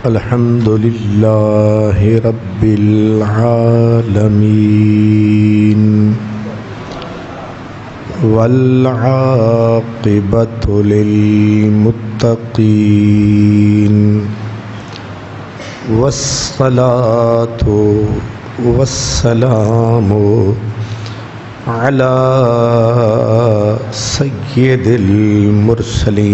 الحمد لله رب العالمين والعاقبة للمتقين والصلاة والسلام على سيد المرسلين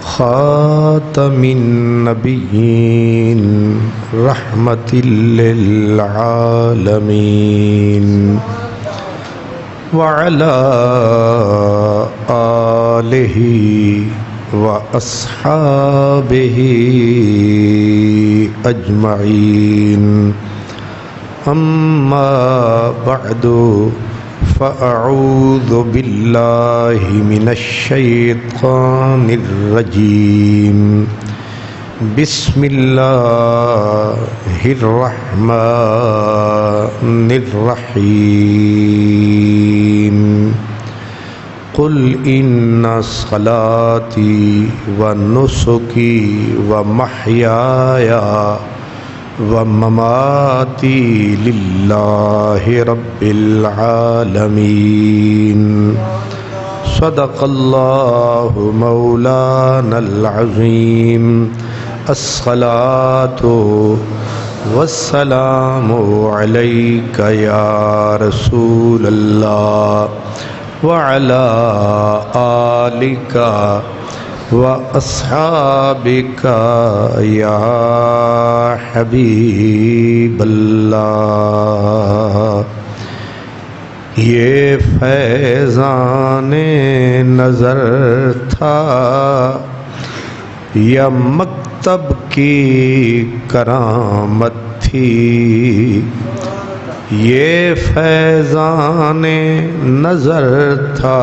خاتم النبيين رحمة للعالمين وعلى آله وأصحابه أجمعين أما بعد فأعوذ بالله من الشيطان الرجيم بسم الله الرحمن الرحيم قل إن صلاتي ونسكي ومحياي ومماتي لله رب العالمين صدق الله مولانا العظيم الصلاة والسلام عليك يا رسول الله وعلى آلك وأصحابك يا حبیب اللہ۔ یہ فیضان نظر تھا یا مکتب کی کرامت تھی؟ یہ فیضان نظر تھا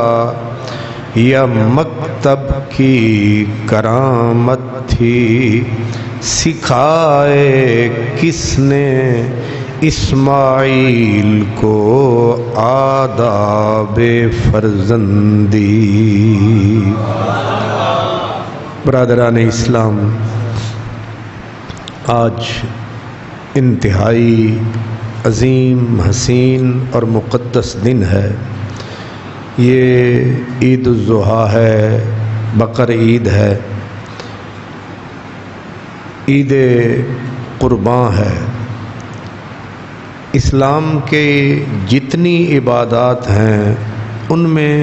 یا مکتب کی کرامت تھی؟ سکھائے کس نے اسماعیل کو آداب فرزندی؟ برادران اسلام، آج انتہائی عظیم، حسین اور مقدس دن ہے۔ یہ عید الاضحیٰ ہے، بقر عید ہے، عید قرباں ہے۔ اسلام کے جتنی عبادات ہیں ان میں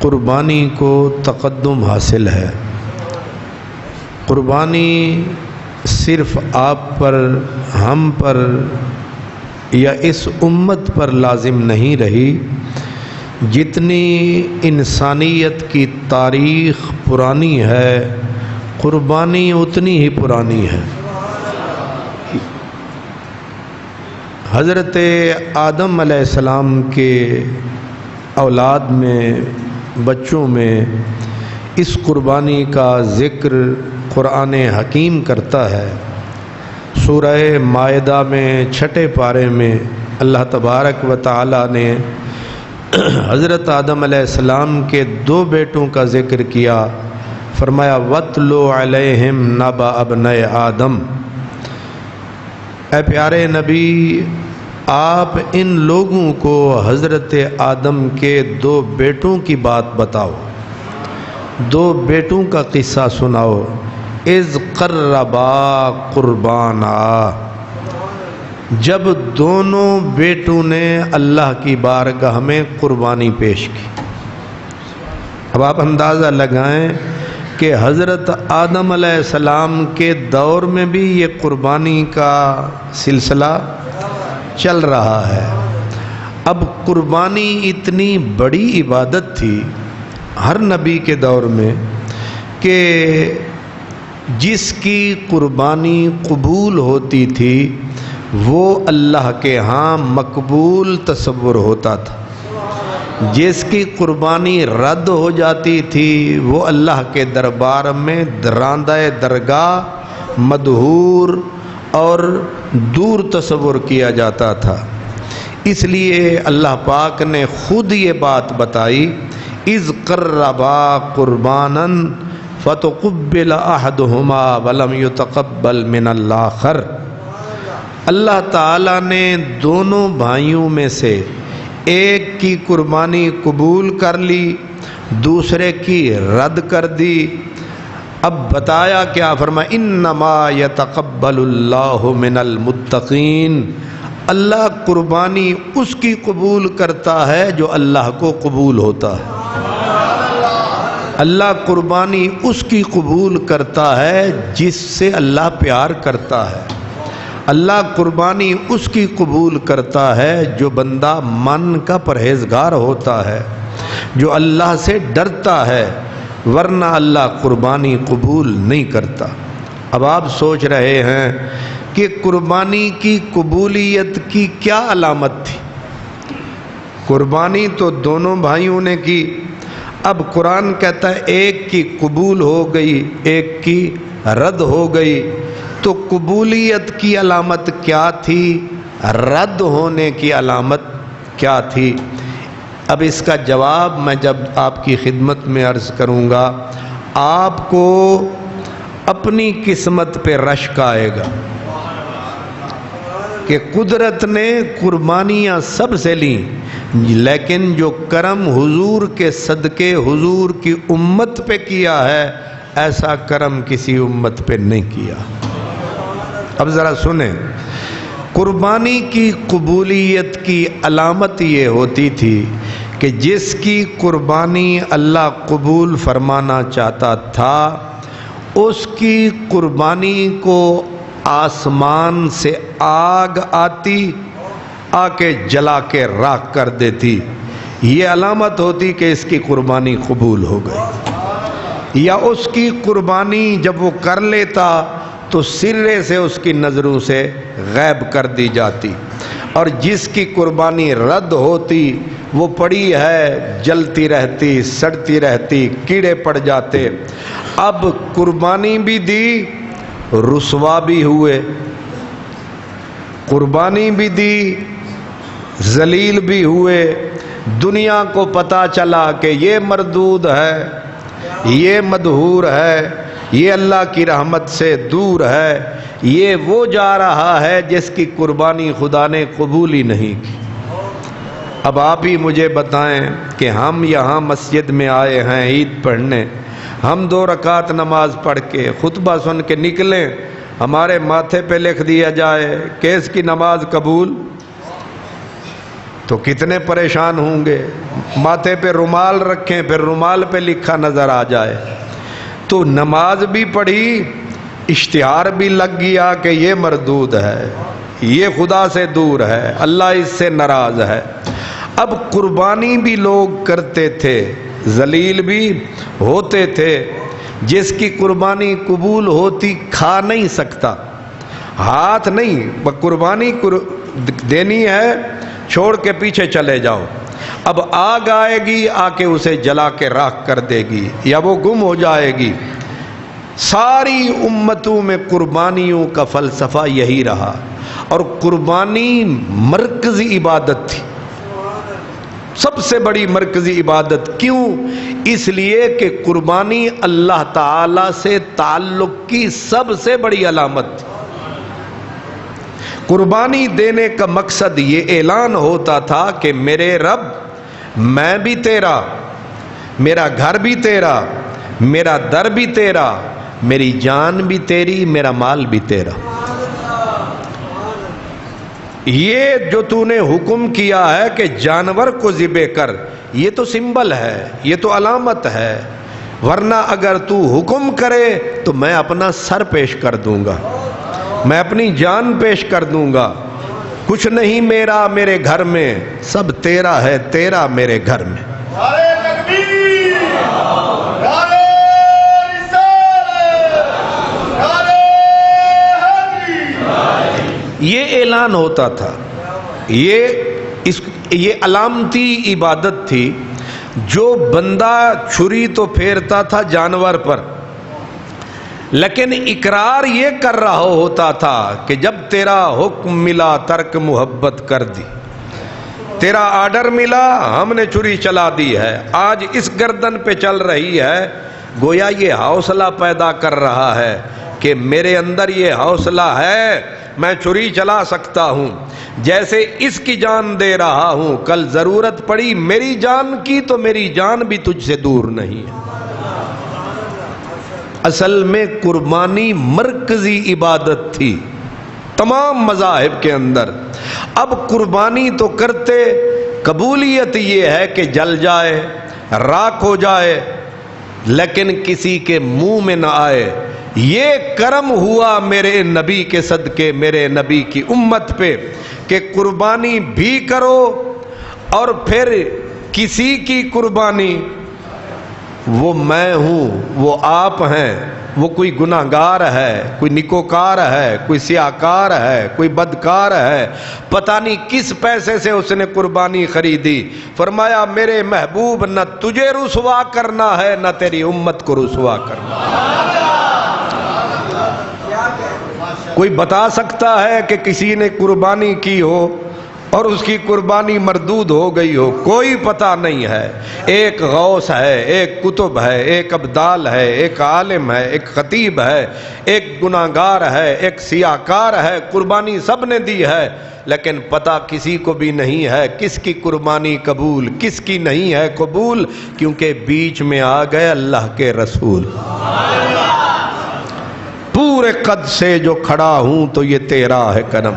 قربانی کو تقدم حاصل ہے۔ قربانی صرف آپ پر، ہم پر یا اس امت پر لازم نہیں رہی، جتنی انسانیت کی تاریخ پرانی ہے قربانی اتنی ہی پرانی ہے۔ حضرت آدم علیہ السلام کے اولاد میں، بچوں میں اس قربانی کا ذکر قرآن حکیم کرتا ہے۔ سورہ مائدہ میں 6 پارے میں اللہ تبارک و تعالی نے حضرت آدم علیہ السلام کے 2 بیٹوں کا ذکر کیا۔ فرمایا وَاتْلُ عَلَيْهِمْ نَبَأَ ابْنَيْ آدم، اے پیارے نبی آپ ان لوگوں کو حضرت آدم کے 2 بیٹوں کی بات بتاؤ، 2 بیٹوں کا قصہ سناؤ۔ اِذْ قَرَّبَا قُرْبَانًا، جب دونوں بیٹوں نے اللہ کی بارگاہ میں قربانی پیش کی۔ اب آپ اندازہ لگائیں کہ حضرت آدم علیہ السلام کے دور میں بھی یہ قربانی کا سلسلہ چل رہا ہے۔ اب قربانی اتنی بڑی عبادت تھی ہر نبی کے دور میں کہ جس کی قربانی قبول ہوتی تھی وہ اللہ کے ہاں مقبول تصور ہوتا تھا، جس کی قربانی رد ہو جاتی تھی وہ اللہ کے دربار میں دراندہ درگاہ مدحور اور دور تصور کیا جاتا تھا۔ اس لیے اللہ پاک نے خود یہ بات بتائی، اذ قربا قربانا فتقبل احدہما ولم یتقبل من الآخر۔ اللہ تعالیٰ نے دونوں بھائیوں میں سے ایک کی قربانی قبول کر لی، دوسرے کی رد کر دی۔ اب بتایا کیا؟ فرمایا انما یتقبل اللہ من المتقین، اللہ قربانی اس کی قبول کرتا ہے جو اللہ کو قبول ہوتا ہے۔ اللہ قربانی اس کی قبول کرتا ہے جس سے اللہ پیار کرتا ہے۔ اللہ قربانی اس کی قبول کرتا ہے جو بندہ من کا پرہیزگار ہوتا ہے، جو اللہ سے ڈرتا ہے، ورنہ اللہ قربانی قبول نہیں کرتا۔ اب آپ سوچ رہے ہیں کہ قربانی کی قبولیت کی کیا علامت تھی؟ قربانی تو دونوں بھائیوں نے کی، اب قرآن کہتا ہے ایک کی قبول ہو گئی، ایک کی رد ہو گئی، تو قبولیت کی علامت کیا تھی؟ رد ہونے کی علامت کیا تھی؟ اب اس کا جواب میں جب آپ کی خدمت میں عرض کروں گا، آپ کو اپنی قسمت پہ رشک آئے گا کہ قدرت نے قربانیاں سب سے لیں، لیکن جو کرم حضور کے صدقے حضور کی امت پہ کیا ہے، ایسا کرم کسی امت پہ نہیں کیا۔ اب ذرا سنیں، قربانی کی قبولیت کی علامت یہ ہوتی تھی کہ جس کی قربانی اللہ قبول فرمانا چاہتا تھا، اس کی قربانی کو آسمان سے آگ آتی، آ کے جلا کے راکھ کر دیتی۔ یہ علامت ہوتی کہ اس کی قربانی قبول ہو گئی۔ یا اس کی قربانی جب وہ کر لیتا تو سرے سے اس کی نظروں سے غائب کر دی جاتی، اور جس کی قربانی رد ہوتی وہ پڑی ہے، جلتی رہتی، سڑتی رہتی، کیڑے پڑ جاتے۔ اب قربانی بھی دی، رسوا بھی ہوئے، قربانی بھی دی، ذلیل بھی ہوئے، دنیا کو پتہ چلا کہ یہ مردود ہے، یہ مدحور ہے، یہ اللہ کی رحمت سے دور ہے، یہ وہ جا رہا ہے جس کی قربانی خدا نے قبول ہی نہیں کی۔ اب آپ ہی مجھے بتائیں کہ ہم یہاں مسجد میں آئے ہیں عید پڑھنے، ہم 2 رکعت نماز پڑھ کے خطبہ سن کے نکلیں، ہمارے ماتھے پہ لکھ دیا جائے کہ اس کی نماز قبول، تو کتنے پریشان ہوں گے۔ ماتھے پہ رومال رکھیں، پھر رومال پہ لکھا نظر آ جائے، تو نماز بھی پڑھی، اشتہار بھی لگ گیا کہ یہ مردود ہے، یہ خدا سے دور ہے، اللہ اس سے ناراض ہے۔ اب قربانی بھی لوگ کرتے تھے، ذلیل بھی ہوتے تھے، جس کی قربانی قبول ہوتی کھا نہیں سکتا، ہاتھ نہیں، قربانی دینی ہے، چھوڑ کے پیچھے چلے جاؤ۔ اب آگ آئے گی، آ کے اسے جلا کے راکھ کر دے گی، یا وہ گم ہو جائے گی۔ ساری امتوں میں قربانیوں کا فلسفہ یہی رہا، اور قربانی مرکزی عبادت تھی، سب سے بڑی مرکزی عبادت۔ کیوں؟ اس لیے کہ قربانی اللہ تعالی سے تعلق کی سب سے بڑی علامت تھی۔ قربانی دینے کا مقصد یہ اعلان ہوتا تھا کہ میرے رب، میں بھی تیرا، میرا گھر بھی تیرا، میرا در بھی تیرا، میری جان بھی تیری، میرا مال بھی تیرا۔ یہ جو تو نے حکم کیا ہے کہ جانور کو ذبح کر، یہ تو سمبل ہے، یہ تو علامت ہے، ورنہ اگر تو حکم کرے تو میں اپنا سر پیش کر دوں گا، میں اپنی جان پیش کر دوں گا، کچھ نہیں میرا میرے گھر میں، سب تیرا ہے، تیرا میرے گھر میں۔ یہ اعلان ہوتا تھا، یہ علامتی عبادت تھی۔ جو بندہ چھری تو پھیرتا تھا جانور پر، لیکن اقرار یہ کر رہا ہوتا تھا کہ جب تیرا حکم ملا ترک محبت کر دی، تیرا آرڈر ملا، ہم نے چھری چلا دی ہے، آج اس گردن پہ چل رہی ہے۔ گویا یہ حوصلہ پیدا کر رہا ہے کہ میرے اندر یہ حوصلہ ہے، میں چھری چلا سکتا ہوں، جیسے اس کی جان دے رہا ہوں، کل ضرورت پڑی میری جان کی تو میری جان بھی تجھ سے دور نہیں ہے۔ اصل میں قربانی مرکزی عبادت تھی تمام مذاہب کے اندر۔ اب قربانی تو کرتے، قبولیت یہ ہے کہ جل جائے، راکھ ہو جائے، لیکن کسی کے منہ میں نہ آئے۔ یہ کرم ہوا میرے نبی کے صدقے، میرے نبی کی امت پہ، کہ قربانی بھی کرو اور پھر کسی کی قربانی، وہ میں ہوں، وہ آپ ہیں، وہ کوئی گناہگار ہے، کوئی نکوکار ہے، کوئی سیاہکار ہے، کوئی بدکار ہے، پتہ نہیں کس پیسے سے اس نے قربانی خریدی۔ فرمایا میرے محبوب نہ تجھے رسوا کرنا ہے نہ تیری امت کو رسوا کرنا ہے۔ کوئی بتا سکتا ہے کہ کسی نے قربانی کی ہو اور اس کی قربانی مردود ہو گئی ہو؟ کوئی پتہ نہیں ہے۔ ایک غوث ہے، ایک کتب ہے، ایک ابدال ہے، ایک عالم ہے، ایک خطیب ہے، ایک گناہگار ہے، ایک سیاہکار ہے، قربانی سب نے دی ہے، لیکن پتہ کسی کو بھی نہیں ہے کس کی قربانی قبول، کس کی نہیں ہے قبول، کیونکہ بیچ میں آ گئے اللہ کے رسول۔ پورے قد سے جو کھڑا ہوں تو یہ تیرا ہے کرم،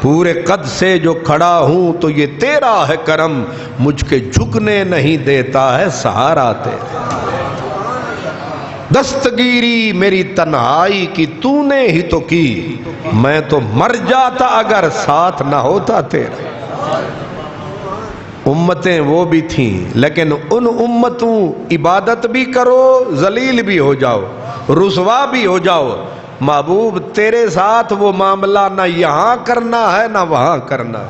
پورے قد سے جو کھڑا ہوں تو یہ تیرا ہے کرم، مجھ کے جھکنے نہیں دیتا ہے سہارا تیرا۔ دستگیری میری تنہائی کی تو نے ہی تو کی، میں تو مر جاتا اگر ساتھ نہ ہوتا تیرا۔ امتیں وہ بھی تھیں، لیکن ان امتوں عبادت بھی کرو، ذلیل بھی ہو جاؤ، رسوا بھی ہو جاؤ، محبوب تیرے ساتھ وہ معاملہ نہ یہاں کرنا ہے نہ وہاں کرنا ہے۔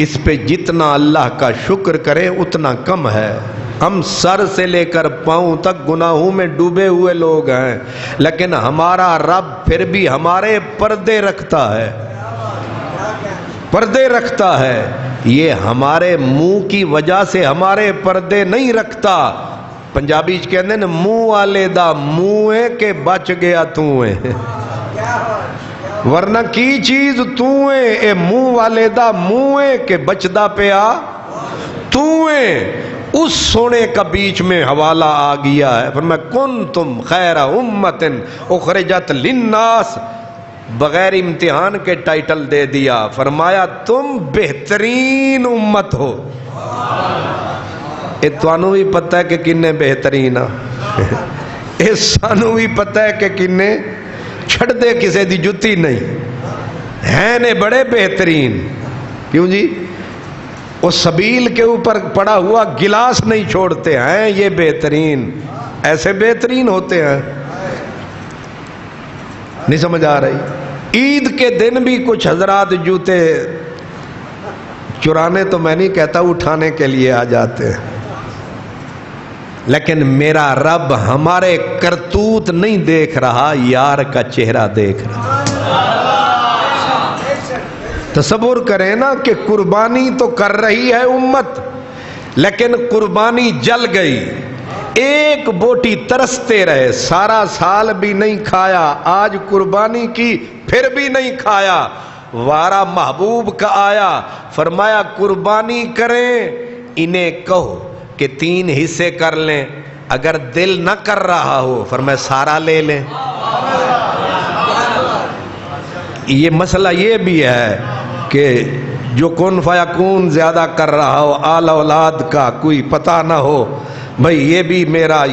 اس پہ جتنا اللہ کا شکر کرے اتنا کم ہے۔ ہم سر سے لے کر پاؤں تک گناہوں میں ڈوبے ہوئے لوگ ہیں، لیکن ہمارا رب پھر بھی ہمارے پردے رکھتا ہے، پردے رکھتا ہے۔ یہ ہمارے منہ کی وجہ سے ہمارے پردے نہیں رکھتا۔ پنجابی کہندے نے منہ والے دا منہ ہے کہ بچ گیا تو ہے، ورنہ کی چیز تو ہے، اے منہ والے دا منہ ہے کہ بچدا پیا تو ہے۔ اس سونے کا بیچ میں حوالہ آ گیا ہے، فرمایا کنتم خیر امت اخرجت للناس، بغیر امتحان کے ٹائٹل دے دیا، فرمایا تم بہترین امت ہو۔ اے توانوں بھی پتہ ہے کہ کنے بہترین آ، اے سانوں بھی پتہ ہے کہ کنے چھڑ دے کسے دی جتی نہیں ہیں، نے بڑے بہترین۔ کیوں جی؟ وہ سبیل کے اوپر پڑا ہوا گلاس نہیں چھوڑتے ہیں، یہ بہترین، ایسے بہترین ہوتے ہیں۔ نہیں سمجھ آ رہی؟ عید کے دن بھی کچھ حضرات جوتے چرانے تو میں نہیں کہتا، اٹھانے کے لیے آ جاتے ہیں، لیکن میرا رب ہمارے کرتوت نہیں دیکھ رہا، یار کا چہرہ دیکھ رہا۔ تصور کریں نا کہ قربانی تو کر رہی ہے امت، لیکن قربانی جل گئی، ایک بوٹی ترستے رہے، سارا سال بھی نہیں کھایا، آج قربانی کی پھر بھی نہیں کھایا، وارہ محبوب کا آیا، فرمایا قربانی کریں، انہیں کہو کہ 3 حصے کر لیں، اگر دل نہ کر رہا ہو فرمایا سارا لے لیں۔ یہ مسئلہ یہ بھی ہے کہ جو کن فیکون زیادہ کر رہا ہو، آل اولاد کا کوئی پتہ نہ ہو، بھئی یہ بھی میرا،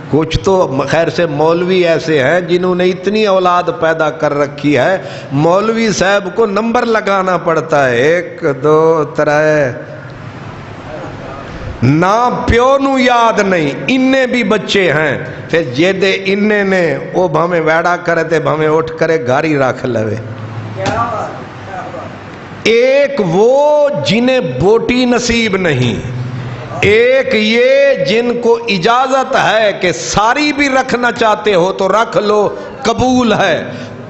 کچھ تو خیر سے مولوی ایسے ہیں جنہوں نے اتنی اولاد پیدا کر رکھی ہے، مولوی صاحب کو نمبر لگانا پڑتا ہے، 1 2 3، نہ پیو نو یاد نہیں، انہیں بھی بچے ہیں، پھر جے دے انہیں نے وہ بھامیں ویڑا کرے تے بھامیں اٹھ کرے گھاری رکھ لوے۔ ایک وہ جنہیں بوٹی نصیب نہیں، ایک یہ جن کو اجازت ہے کہ ساری بھی رکھنا چاہتے ہو تو رکھ لو، قبول ہے،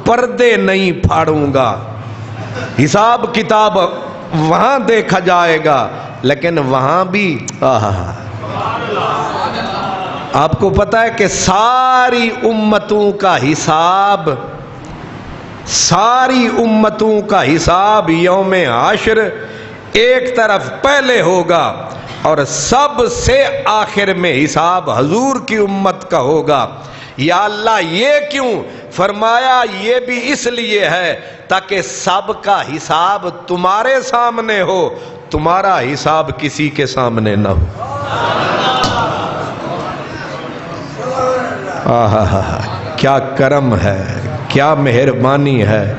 پردے نہیں پھاڑوں گا، حساب کتاب وہاں دیکھا جائے گا، لیکن وہاں بھی آپ کو پتا ہے کہ ساری امتوں کا حساب، ساری امتوں کا حساب یوم حشر ایک طرف پہلے ہوگا اور سب سے آخر میں حساب حضور کی امت کا ہوگا۔ یا اللہ یہ کیوں؟ فرمایا یہ بھی اس لیے ہے تاکہ سب کا حساب تمہارے سامنے ہو، تمہارا حساب کسی کے سامنے نہ ہو۔ کیا کرم ہے، کیا مہربانی ہے۔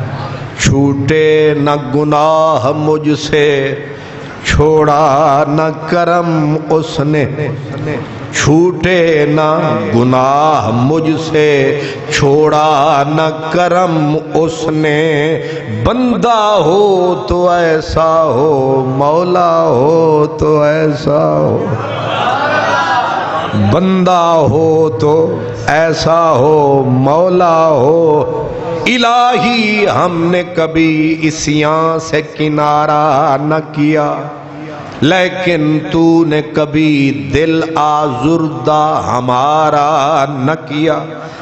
چھوٹے نہ گناہ مجھ سے، چھوڑا نہ کرم اس نے، چھوٹے نہ گناہ مجھ سے، چھوڑا نہ کرم اس نے۔ بندہ ہو تو ایسا ہو، مولا ہو تو ایسا ہو، بندہ ہو تو ایسا ہو، مولا ہو۔ الہی ہم نے کبھی عصیاں سے کنارہ نہ کیا، لیکن تو نے کبھی دل آزردہ ہمارا نہ کیا۔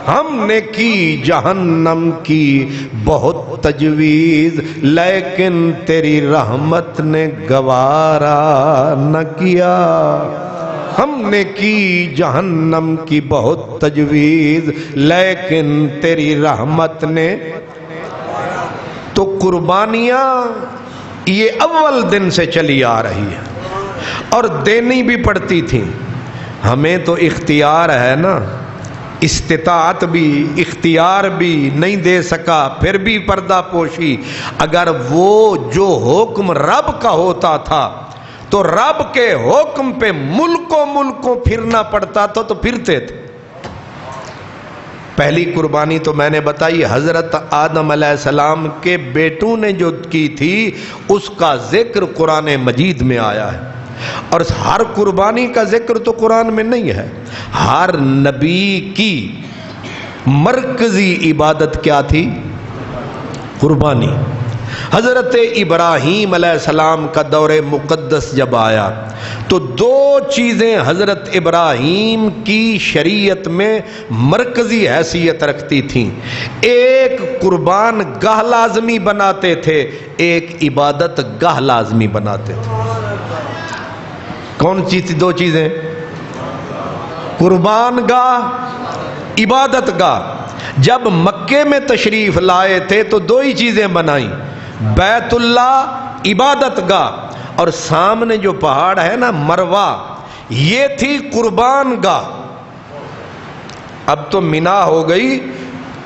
ہم نے کی جہنم کی بہت تجویز، لیکن تیری رحمت نے گوارا نہ کیا۔ ہم نے کی جہنم کی بہت تجویز، لیکن تیری رحمت نے۔ تو قربانیاں یہ اول دن سے چلی آ رہی ہے اور دینی بھی پڑتی تھیں۔ ہمیں تو اختیار ہے نا، استطاعت بھی، اختیار بھی نہیں دے سکا، پھر بھی پردہ پوشی۔ اگر وہ جو حکم رب کا ہوتا تھا تو رب کے حکم پہ ملکوں پھرنا پڑتا تھا تو پھرتے تھے۔ پہلی قربانی تو میں نے بتائی حضرت آدم علیہ السلام کے بیٹوں نے جو کی تھی، اس کا ذکر قرآن مجید میں آیا ہے۔ اور ہر قربانی کا ذکر تو قرآن میں نہیں ہے۔ ہر نبی کی مرکزی عبادت کیا تھی؟ قربانی۔ حضرت ابراہیم علیہ السلام کا دور مقدس جب آیا تو دو چیزیں حضرت ابراہیم کی شریعت میں مرکزی حیثیت رکھتی تھیں۔ ایک قربان گاہ لازمی بناتے تھے، ایک عبادت گاہ لازمی بناتے تھے۔ کون سی تھی دو چیزیں؟ قربان گاہ، عبادت گاہ۔ جب مکے میں تشریف لائے تھے تو دو ہی چیزیں بنائیں، بیت اللہ، عبادت گاہ، اور سامنے جو پہاڑ ہے نا مروہ، یہ تھی قربان گاہ۔ اب تو مینا ہو گئی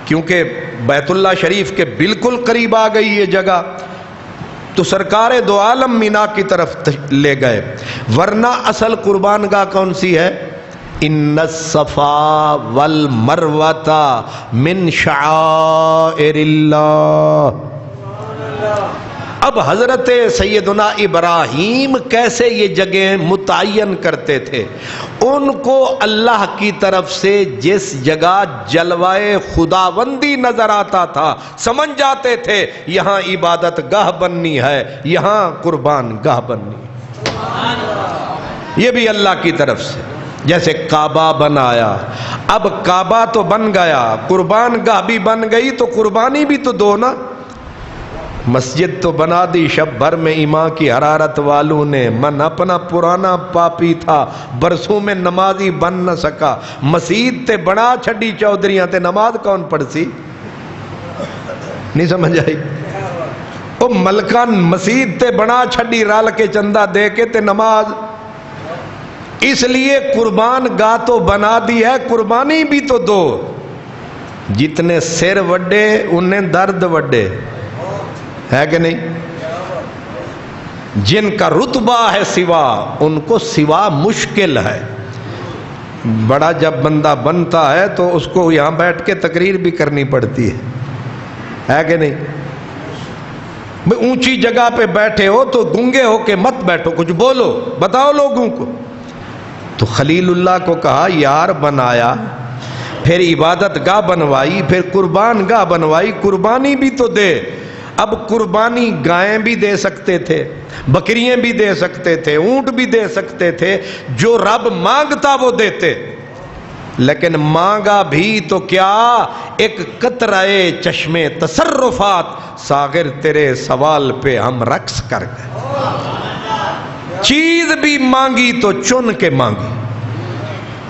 کیونکہ بیت اللہ شریف کے بالکل قریب آ گئی یہ جگہ، تو سرکار دو عالم مینا کی طرف لے گئے۔ ورنہ اصل قربان گاہ کون سی ہے؟ ان الصفا والمروۃ من شعائر اللہ۔ اب حضرت سیدنا ابراہیم کیسے یہ جگہ متعین کرتے تھے؟ ان کو اللہ کی طرف سے جس جگہ جلوائے خداوندی نظر آتا تھا سمجھ جاتے تھے یہاں عبادت گاہ بننی ہے، یہاں قربان گاہ بننی ہے۔ یہ بھی اللہ کی طرف سے، جیسے کعبہ بنایا، اب کعبہ تو بن گیا، قربان گاہ بھی بن گئی، تو قربانی بھی تو دو نا۔ مسجد تو بنا دی شب بھر میں ایمان کی حرارت والوں نے، من اپنا پرانا پاپی تھا برسوں میں نمازی بن نہ سکا، مسجد تے بنا چھڈی چودھریاں تے نماز کون پڑھ سی؟ نہیں سمجھ آئی؟ او ملکان مسجد تے بنا چھڈی رال کے چندہ دے کے تے نماز۔ اس لیے قربان گاہ تو بنا دی ہے، قربانی بھی تو دو۔ جتنے سر وڈے انہیں درد وڈے، ہے کہ نہیں؟ جن کا رتبہ ہے سوا، ان کو سوا مشکل ہے۔ بڑا جب بندہ بنتا ہے تو اس کو یہاں بیٹھ کے تقریر بھی کرنی پڑتی ہے کہ نہیں؟ اونچی جگہ پہ بیٹھے ہو تو گنگے ہو کے مت بیٹھو، کچھ بولو، بتاؤ لوگوں کو۔ تو خلیل اللہ کو کہا یار بنایا، پھر عبادت گاہ بنوائی، پھر قربان گاہ بنوائی، قربانی بھی تو دے۔ اب قربانی گائیں بھی دے سکتے تھے، بکریاں بھی دے سکتے تھے، اونٹ بھی دے سکتے تھے، جو رب مانگتا وہ دیتے، لیکن مانگا بھی تو کیا، ایک قطرہ چشم تصرفات، ساغر تیرے سوال پہ ہم رقص کر گئے۔ چیز بھی مانگی تو چن کے مانگی،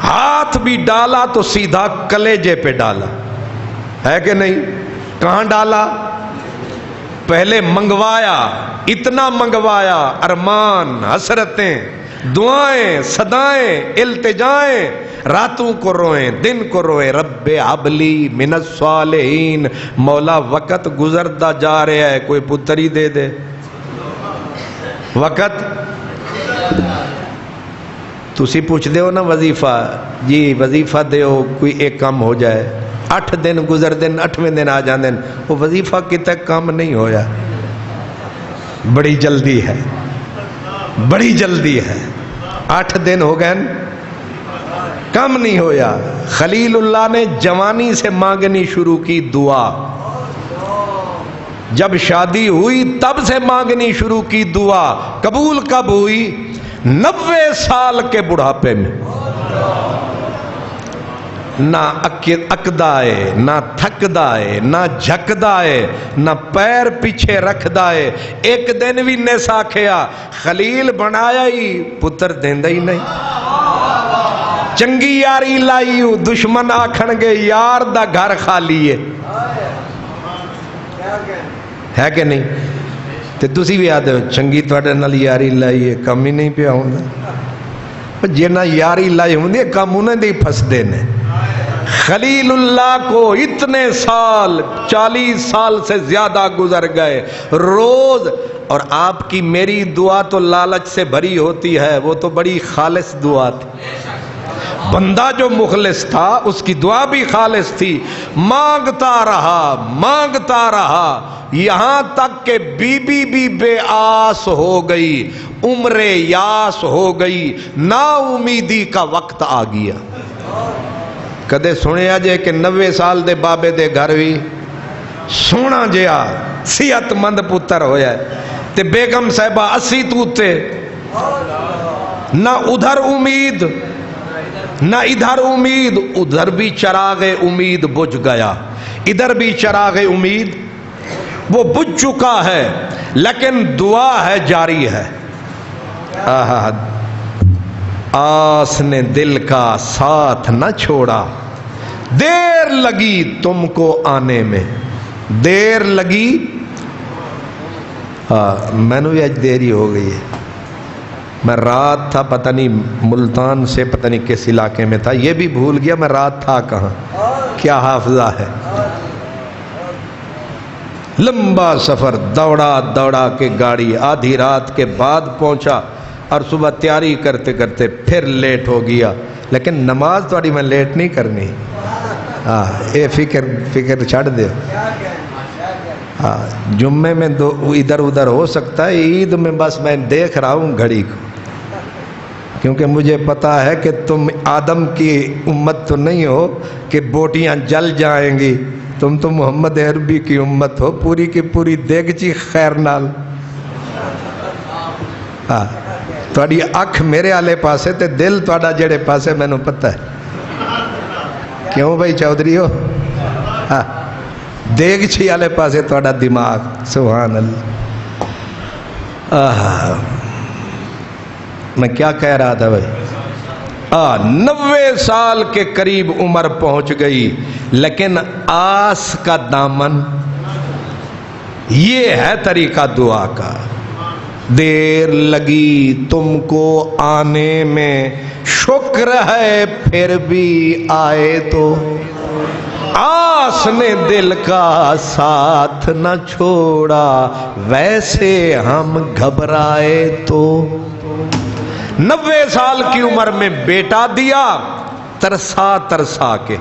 ہاتھ بھی ڈالا تو سیدھا کلیجے پہ ڈالا، ہے کہ نہیں؟ کہاں ڈالا؟ پہلے منگوایا، اتنا منگوایا، ارمان، حسرتیں، دعائیں، صدائیں، التجائیں، راتوں کو روئیں، دن کو روئیں، رب حبلی من الصالحین، مولا وقت گزرتا جا رہا ہے، کوئی پتر ہی دے دے۔ وقت تسی پوچھ دے ہو نا وظیفہ، جی وظیفہ دے ہو کوئی ایک کام ہو جائے، 8 دن گزر دن، 8ویں دن آ جاندے، وہ وظیفہ کی تک کام نہیں ہویا، بڑی جلدی ہے، بڑی جلدی ہے، 8 دن ہو گئے، کم نہیں ہویا۔ خلیل اللہ نے جوانی سے مانگنی شروع کی دعا، جب شادی ہوئی تب سے مانگنی شروع کی دعا، قبول کب ہوئی؟ 90 سال کے بڑھاپے میں، نہ اکدائے، نہ تھکدائے، نہ جھکدائے، نہ پیر پیچھے رکھدائے، ایک دن بھی نیسا کھیا، خلیل بنایا ہی پتر دیندہ ہی نہیں، چنگی یاری لائی ہو، دشمن آکھن گے یار دا گھر خالی ہے کہ نہیں؟ تے تسی بھی آدھے ہو چنگی توڑے نال یاری لائی ہے، کم ہی نہیں پیا ہوں، جنہ یاری لائی ہوں دے کم انہیں دے پھس دینے۔ خلیل اللہ کو اتنے سال، 40 سال سے زیادہ گزر گئے، روز، اور آپ کی میری دعا تو لالچ سے بھری ہوتی ہے، وہ تو بڑی خالص دعا تھی، بندہ جو مخلص تھا اس کی دعا بھی خالص تھی، مانگتا رہا، یہاں تک کہ بی بی بھی بے آس ہو گئی، عمر یاس ہو گئی، نا امیدی کا وقت آ گیا۔ کدے سنیا جے کہ 90 سال دے بابے دے گھر بھی سونا جیا صحت مند پتر ہویا ہے، تے بیگم صاحبہ 80 توتے، نہ ادھر امید نہ ادھر امید، ادھر بھی چراغ امید بجھ گیا، ادھر بھی چراغ امید وہ بجھ چکا ہے، لیکن دعا ہے جاری ہے۔ آس نے دل کا ساتھ نہ چھوڑا، دیر لگی تم کو آنے میں، دیر لگی، میں نے بھی آج دیری ہو گئی ہے، میں رات تھا پتہ نہیں ملتان سے پتہ نہیں کس علاقے میں تھا، یہ بھی بھول گیا میں رات تھا کہاں، کیا حافظہ ہے۔ لمبا سفر دوڑا کے گاڑی آدھی رات کے بعد پہنچا، اور صبح تیاری کرتے کرتے پھر لیٹ ہو گیا، لیکن نماز تھوڑی میں لیٹ نہیں کرنی، اے فکر چھڑ دے، جمعے میں ادھر ادھر ہو سکتا ہے، عید میں بس میں دیکھ رہا ہوں گھڑی کو، کیونکہ مجھے پتا ہے کہ تم آدم کی امت تو نہیں ہو کہ بوٹیاں جل جائیں گی، تم تو محمد عربی کی امت ہو، پوری کی پوری دیگچی خیر نال، تھوڑی اکھ میرے آلے پاسے تے دل تھوڑا جڑے پاسے میں نے پتہ ہے، کیوں بھائی چودھری ہو، دیگچی آلے پاسے تھوڑا دماغ، سبحان اللہ۔ میں کیا کہہ رہا تھا بھائی، 90 سال کے قریب عمر پہنچ گئی، لیکن آس کا دامن، یہ ہے طریقہ دعا کا، دیر لگی تم کو آنے میں، شکر ہے پھر بھی آئے تو، آس نے دل کا ساتھ نہ چھوڑا، ویسے ہم گھبرائے تو۔ 90 سال کی عمر میں بیٹا دیا، ترسا کے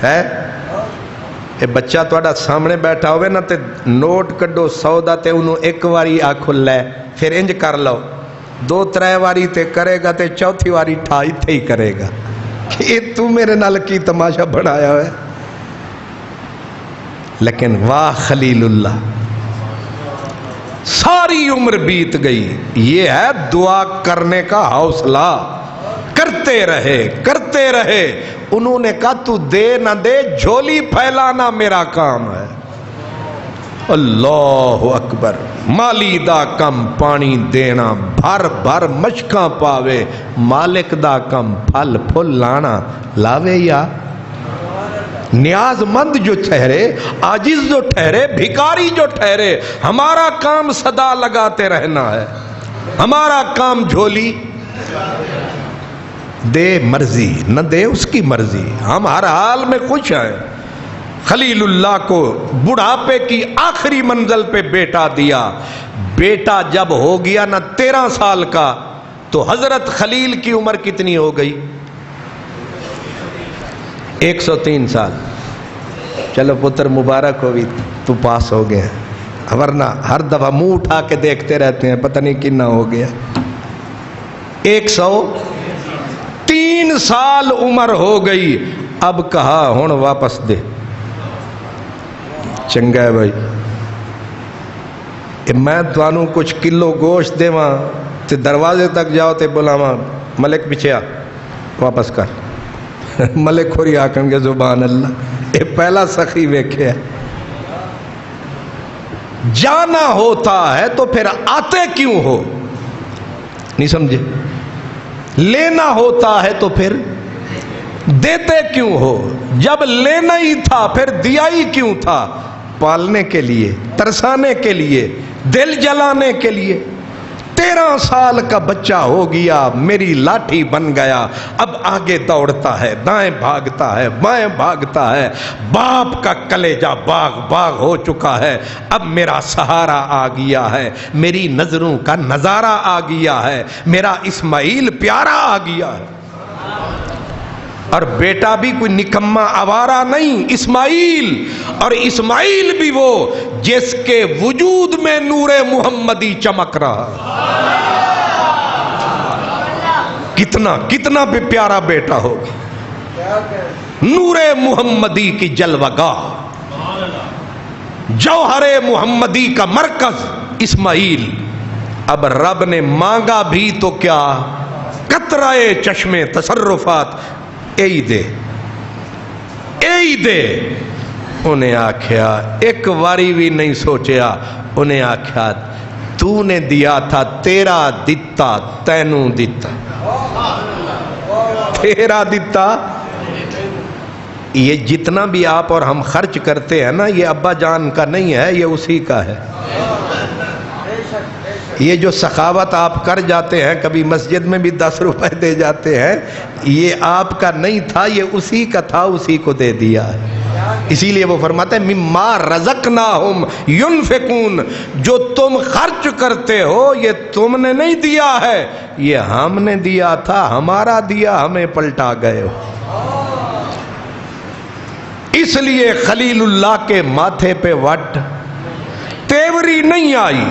ہے، اے بچہ تھوڑا سامنے بیٹھا ہوئے نا تے نوٹ کڈو 100 دا تے انہوں ایک واری آکھو لے، پھر انج کر لو، 2-3 واری تے کرے گا تے چوتھی واری ٹھائی تھے ہی کرے گا، کہ تو میرے نال کی تماشا بڑھایا ہے۔ لیکن واہ خلیل اللہ، ساری عمر بیت گئی، یہ ہے دعا کرنے کا حوصلہ، کرتے رہے۔ انہوں نے کہا تو دے نہ دے، جھولی پھیلانا میرا کام ہے۔ اللہ اکبر، مالی دا کم پانی دینا، بھر بھر مشکاں پاوے، مالک دا کم پھل پھل لانا لاوے یا نیاز مند جو ٹھہرے، عاجز جو ٹھہرے، بھکاری جو ٹھہرے، ہمارا کام صدا لگاتے رہنا ہے، ہمارا کام جھولی دے مرضی نہ دے اس کی مرضی، ہم ہر حال میں خوش ہیں۔ خلیل اللہ کو بڑھاپے کی آخری منزل پہ بیٹا دیا، بیٹا جب ہو گیا نا 13 سال کا، تو حضرت خلیل کی عمر کتنی ہو گئی؟ 103 سال۔ چلو پتر مبارک ہو بھی، تو پاس ہو گئے، ورنہ ہر دفعہ منہ اٹھا کے دیکھتے رہتے ہیں پتہ نہیں کتنا ہو گیا۔ 103 سال عمر ہو گئی، اب کہا ہن واپس دے۔ چنگا ہے بھائی، میں تانوں کچھ کلو گوشت دیواں تے دروازے تک جاؤ تے بلاواں ملک پیچھے آ واپس کر، ملک خوری آکھن گے زبان اللہ، یہ پہلا سخی ویکھے ہے۔ جانا ہوتا ہے تو پھر آتے کیوں ہو؟ نہیں سمجھے؟ لینا ہوتا ہے تو پھر دیتے کیوں ہو؟ جب لینا ہی تھا پھر دیا ہی کیوں تھا؟ پالنے کے لیے، ترسانے کے لیے، دل جلانے کے لیے۔ 13 سال کا بچہ ہو گیا، میری لاٹھی بن گیا، اب آگے دوڑتا ہے، دائیں بھاگتا ہے، بائیں بھاگتا ہے، باپ کا کلیجہ باغ باغ ہو چکا ہے، اب میرا سہارا آ گیا ہے، میری نظروں کا نظارہ آ گیا ہے، میرا اسماعیل پیارا آ گیا ہے۔ اور بیٹا بھی کوئی نکما آوارہ نہیں، اسماعیل، اور اسماعیل بھی وہ جس کے وجود میں نور محمدی چمک رہا۔ کتنا بھی پیارا بیٹا ہوگا، نور محمدی کی جلوہ گاہ، جوہر محمدی کا مرکز اسماعیل۔ اب رب نے مانگا بھی تو کیا؟ قطرہ چشمے تصرفات اے دے۔ انہیں آکھیا ایک واری بھی نہیں سوچیا، انہیں آکھیا تو نے دیا تھا، تیرا دتا تینوں دتا، تیرا دتا۔ یہ جتنا بھی آپ اور ہم خرچ کرتے ہیں نا، یہ ابا جان کا نہیں ہے، یہ اسی کا ہے۔ یہ جو سخاوت آپ کر جاتے ہیں، کبھی مسجد میں بھی 10 روپے دے جاتے ہیں، یہ آپ کا نہیں تھا، یہ اسی کا تھا، اسی کو دے دیا ہے۔ اسی لیے وہ فرماتے ہیں مما رزقناہم ینفقون، جو تم خرچ کرتے ہو یہ تم نے نہیں دیا ہے، یہ ہم نے دیا تھا، ہمارا دیا ہمیں پلٹا گئے ہو۔ اس لیے خلیل اللہ کے ماتھے پہ وٹ تیوری نہیں آئی۔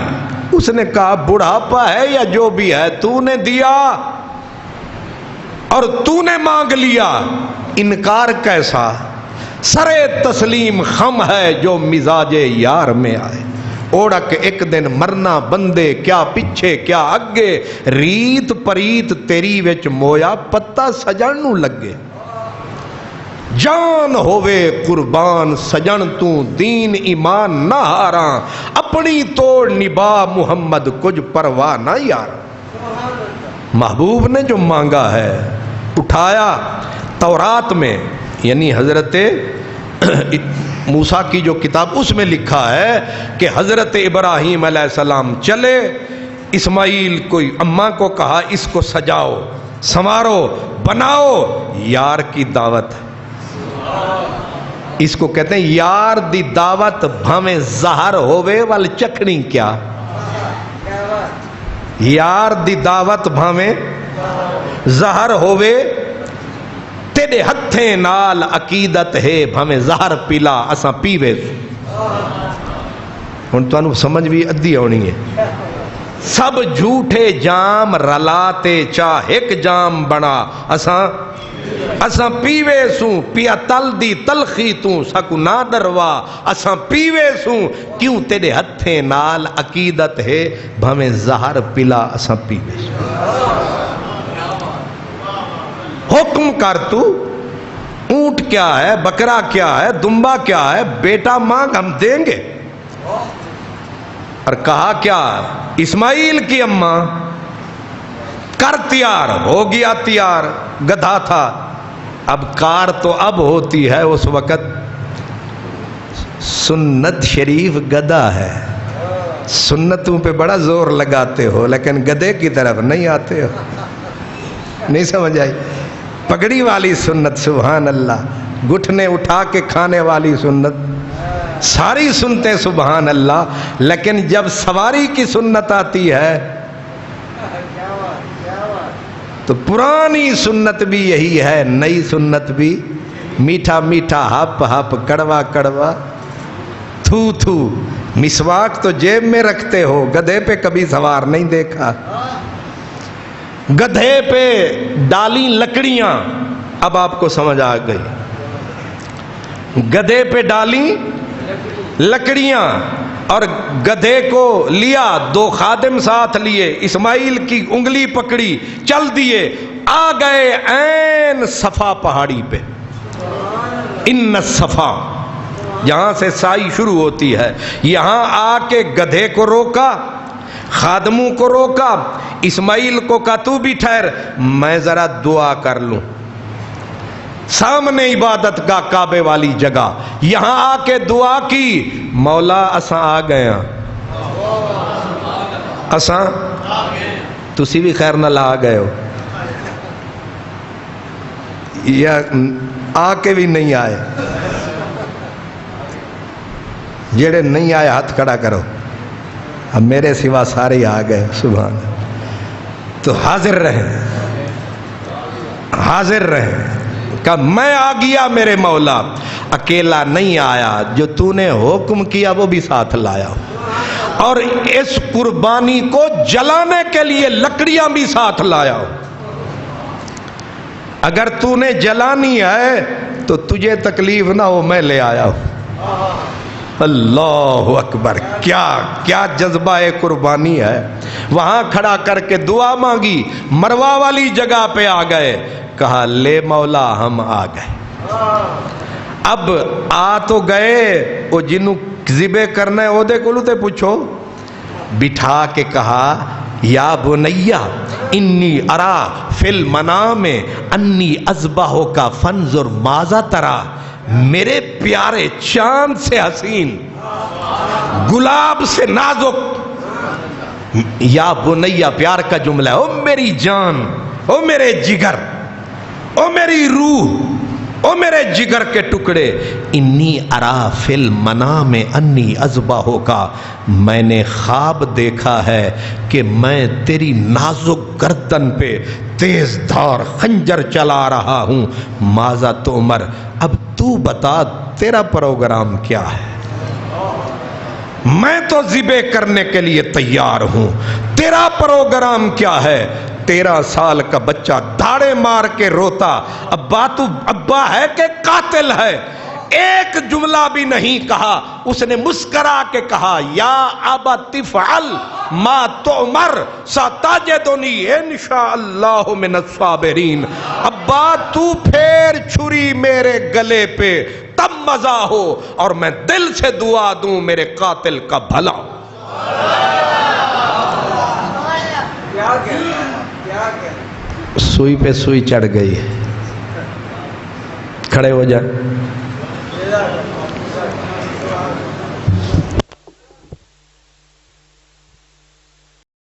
اس نے کہا بڑھاپا ہے یا جو بھی ہے، تو نے دیا اور تو نے مانگ لیا، انکار کیسا؟ سرے تسلیم خم ہے جو مزاج یار میں آئے، اوڑک ایک دن مرنا بندے، کیا پیچھے کیا اگے، ریت پریت تیری وچ مویا پتا سجن نو لگے، جان ہووے قربان سجن تو دین ایمان نہ ہاراں، اپنی توڑ نبا محمد کچھ پرواہ نہ یار۔ محبوب نے جو مانگا ہے اٹھایا۔ تورات میں یعنی حضرت موسیٰ کی جو کتاب، اس میں لکھا ہے کہ حضرت ابراہیم علیہ السلام چلے، اسماعیل کوئی اماں کو کہا اس کو سجاؤ، سنوارو، بناؤ، یار کی دعوت۔ اس کو کہتے ہیں یار دی دعوت، بھامیں زہر ہووے وال چکھنی کیا۔ یار دی دعوت بھامیں زہر ہووے، تیرے ہتھیں نال عقیدت ہے، بھامیں زہر پیلا اساں پیوے۔ ہن تانوں سمجھ بھی ادھی ہونی ہے، سب جھوٹے جام رلاتے چاہ ایک جام بنا اساں پیوے سوں پیا تل دی تلخی توں سکو نہ ڈروا اساں پیوے سوں کیوں تیرے ہتھیں نال عقیدت ہے بھویں زہر پلا اساں پیوے سوں حکم کر تو اونٹ کیا ہے بکرا کیا ہے دمبا کیا ہے بیٹا مانگ ہم دیں گے اور کہا کیا اسماعیل کی اماں کر تیار ہو گیا تیار گدھا تھا اب کار تو اب ہوتی ہے اس وقت سنت شریف گدھا ہے سنتوں پہ بڑا زور لگاتے ہو لیکن گدھے کی طرف نہیں آتے ہو نہیں سمجھ آئی پگڑی والی سنت سبحان اللہ گھٹنے اٹھا کے کھانے والی سنت ساری سنتے سبحان اللہ لیکن جب سواری کی سنت آتی ہے تو پرانی سنت بھی یہی ہے نئی سنت بھی میٹھا میٹھا ہپ ہپ کڑوا کڑوا تھو تھو مسواک تو جیب میں رکھتے ہو گدھے پہ کبھی سوار نہیں دیکھا گدھے پہ ڈالی لکڑیاں اب آپ کو سمجھ آ گئی گدھے پہ ڈالی لکڑیاں اور گدھے کو لیا دو خادم ساتھ لیے اسماعیل کی انگلی پکڑی چل دیے آ گئے عین صفا پہاڑی پہ ان صفا یہاں سے سائی شروع ہوتی ہے یہاں آ کے گدھے کو روکا خادموں کو روکا اسماعیل کو کہا تو بھی ٹھہر میں ذرا دعا کر لوں سامنے عبادت کا کعبے والی جگہ یہاں آ کے دعا کی مولا اساں آ گئے اساں تسی بھی خیر نہ لا گئے ہو یا آ کے بھی نہیں آئے جڑے نہیں آئے ہاتھ کھڑا کرو اب میرے سوا سارے آ گئے سبحان تو حاضر رہیں کہ میں آ گیا میرے مولا اکیلا نہیں آیا جو تو نے حکم کیا وہ بھی ساتھ لایا اور اس قربانی کو جلانے کے لیے لکڑیاں بھی ساتھ لایا اگر تو نے جلانی ہے تو تجھے تکلیف نہ ہو میں لے آیا ہوں اللہ اکبر کیا جذبہ قربانی ہے وہاں کھڑا کر کے دعا مانگی مروا والی جگہ پہ آ گئے کہا لے مولا ہم آ گئے اب آ تو گئے وہ جنوں ذبح کرنا ہے وہ دے کو تے پوچھو بٹھا کے کہا یا بنیا انی ارا فی المنام انی اذبحک فانظر ماذا ترا میرے پیارے چاند سے حسین گلاب سے نازک یا بنیا پیار کا جملہ ہے او میری جان او میرے جگر او میری روح او میرے جگر کے ٹکڑے انی ارا فی المنام انی اذبحک میں نے خواب دیکھا ہے کہ میں تیری نازک گردن پہ تیز دھار خنجر چلا رہا ہوں ماذا تؤمر اب تو بتا تیرا پروگرام کیا ہے میں تو ذبح کرنے کے لیے تیار ہوں تیرا پروگرام کیا ہے 13 سال کا بچہ دھاڑے مار کے روتا ابا تو ابا ہے کہ قاتل ہے ایک جملہ بھی نہیں کہا اس نے مسکرا کے کہا یا ابت افعل ما تؤمر ستجدنی انشاءاللہ من الصابرین ابا تو پھیر چھری میرے گلے پہ تب مزہ ہو اور میں دل سے دعا دوں میرے قاتل کا بھلا سوئی پہ سوئی چڑھ گئی کھڑے ہو جائیں